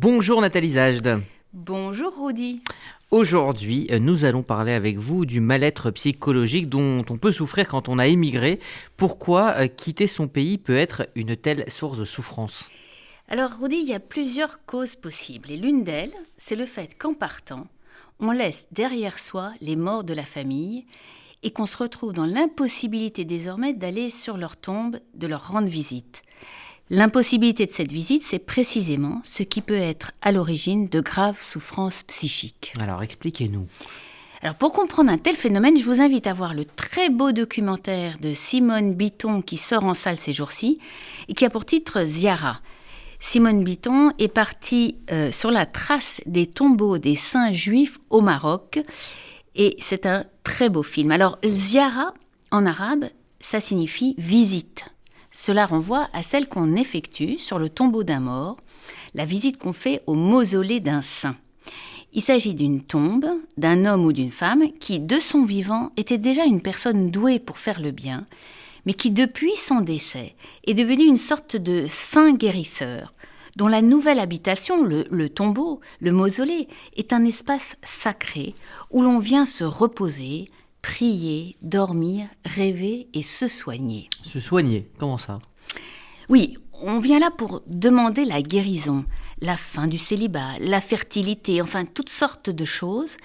Bonjour Nathalie Zajde. Bonjour Rudy. Aujourd'hui, nous allons parler avec vous du mal-être psychologique dont on peut souffrir quand on a émigré. Pourquoi quitter son pays peut être une telle source de souffrance ? Alors Rudy, il y a plusieurs causes possibles et l'une d'elles, c'est le fait qu'en partant, on laisse derrière soi les morts de la famille et qu'on se retrouve dans l'impossibilité désormais d'aller sur leur tombe, de leur rendre visite. L'impossibilité de cette visite, c'est précisément ce qui peut être à l'origine de graves souffrances psychiques. Alors expliquez-nous. Alors pour comprendre un tel phénomène, je vous invite à voir le très beau documentaire de Simone Bitton qui sort en salle ces jours-ci et qui a pour titre Ziara. Simone Bitton est partie sur la trace des tombeaux des saints juifs au Maroc et c'est un très beau film. Alors Ziara en arabe, ça signifie visite. Cela renvoie à celle qu'on effectue sur le tombeau d'un mort, la visite qu'on fait au mausolée d'un saint. Il s'agit d'une tombe d'un homme ou d'une femme qui, de son vivant, était déjà une personne douée pour faire le bien, mais qui, depuis son décès, est devenu une sorte de saint guérisseur, dont la nouvelle habitation, le tombeau, le mausolée, est un espace sacré où l'on vient se reposer, prier, dormir, rêver et se soigner. Se soigner, comment ça ? Oui, on vient là pour demander la guérison, la fin du célibat, la fertilité, enfin toutes sortes de choses.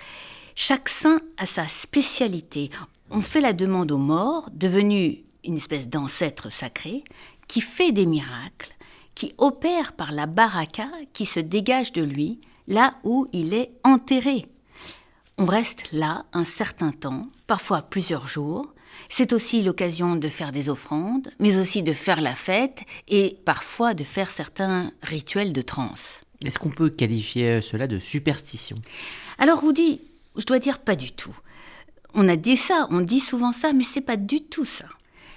Chaque saint a sa spécialité. On fait la demande aux morts, devenu une espèce d'ancêtre sacré, qui fait des miracles, qui opère par la baraka qui se dégage de lui, là où il est enterré. On reste là un certain temps, parfois plusieurs jours. C'est aussi l'occasion de faire des offrandes, mais aussi de faire la fête et parfois de faire certains rituels de transe. Est-ce qu'on peut qualifier cela de superstition ? Alors Rudy, je dois dire pas du tout. On a dit ça, on dit souvent ça, mais c'est pas du tout ça.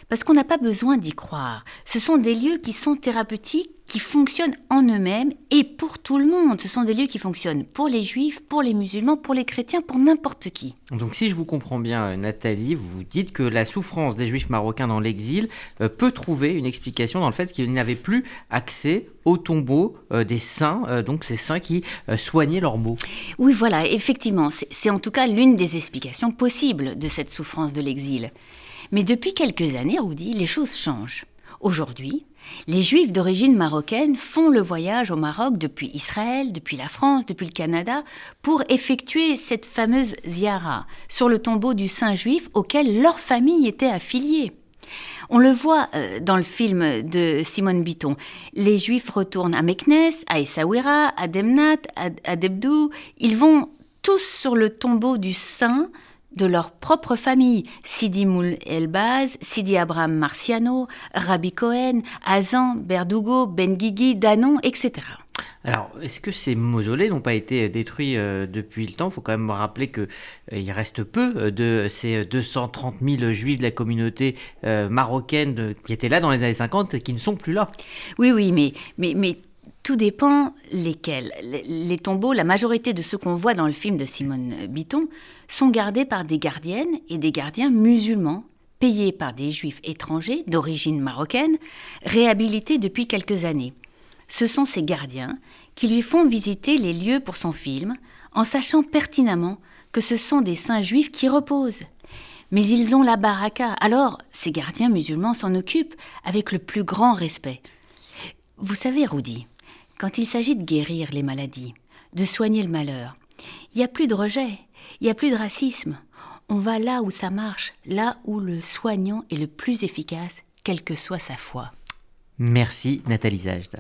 Parce qu'on n'a pas besoin d'y croire. Ce sont des lieux qui sont thérapeutiques, qui fonctionnent en eux-mêmes et pour tout le monde. Ce sont des lieux qui fonctionnent pour les juifs, pour les musulmans, pour les chrétiens, pour n'importe qui. Donc si je vous comprends bien Nathalie, vous dites que la souffrance des juifs marocains dans l'exil peut trouver une explication dans le fait qu'ils n'avaient plus accès aux tombeaux des saints, donc ces saints qui soignaient leurs maux. Oui, voilà, effectivement, c'est en tout cas l'une des explications possibles de cette souffrance de l'exil. Mais depuis quelques années, Rudy, les choses changent. Aujourd'hui, les Juifs d'origine marocaine font le voyage au Maroc depuis Israël, depuis la France, depuis le Canada, pour effectuer cette fameuse ziara sur le tombeau du saint juif auquel leur famille était affiliée. On le voit dans le film de Simone Bitton. Les Juifs retournent à Meknès, à Essaouira, à Demnat, à Debdou. Ils vont tous sur le tombeau du saint de leur propre famille, Sidi Moul Elbaz, Sidi Abraham Marciano, Rabbi Cohen, Hazan, Berdugo, Benguigui, Danon, etc. Alors, est-ce que ces mausolées n'ont pas été détruits depuis le temps ? Il faut quand même rappeler qu'il reste peu de ces 230 000 juifs de la communauté marocaine qui étaient là dans les années 50 et qui ne sont plus là. Oui, mais tout dépend lesquels. Les tombeaux, la majorité de ceux qu'on voit dans le film de Simone Bitton, sont gardés par des gardiennes et des gardiens musulmans, payés par des juifs étrangers d'origine marocaine, réhabilités depuis quelques années. Ce sont ces gardiens qui lui font visiter les lieux pour son film, en sachant pertinemment que ce sont des saints juifs qui reposent. Mais ils ont la baraka, alors ces gardiens musulmans s'en occupent avec le plus grand respect. Vous savez, Rudy, quand il s'agit de guérir les maladies, de soigner le malheur, il n'y a plus de rejet, il n'y a plus de racisme. On va là où ça marche, là où le soignant est le plus efficace, quelle que soit sa foi. Merci Nathalie Zajde.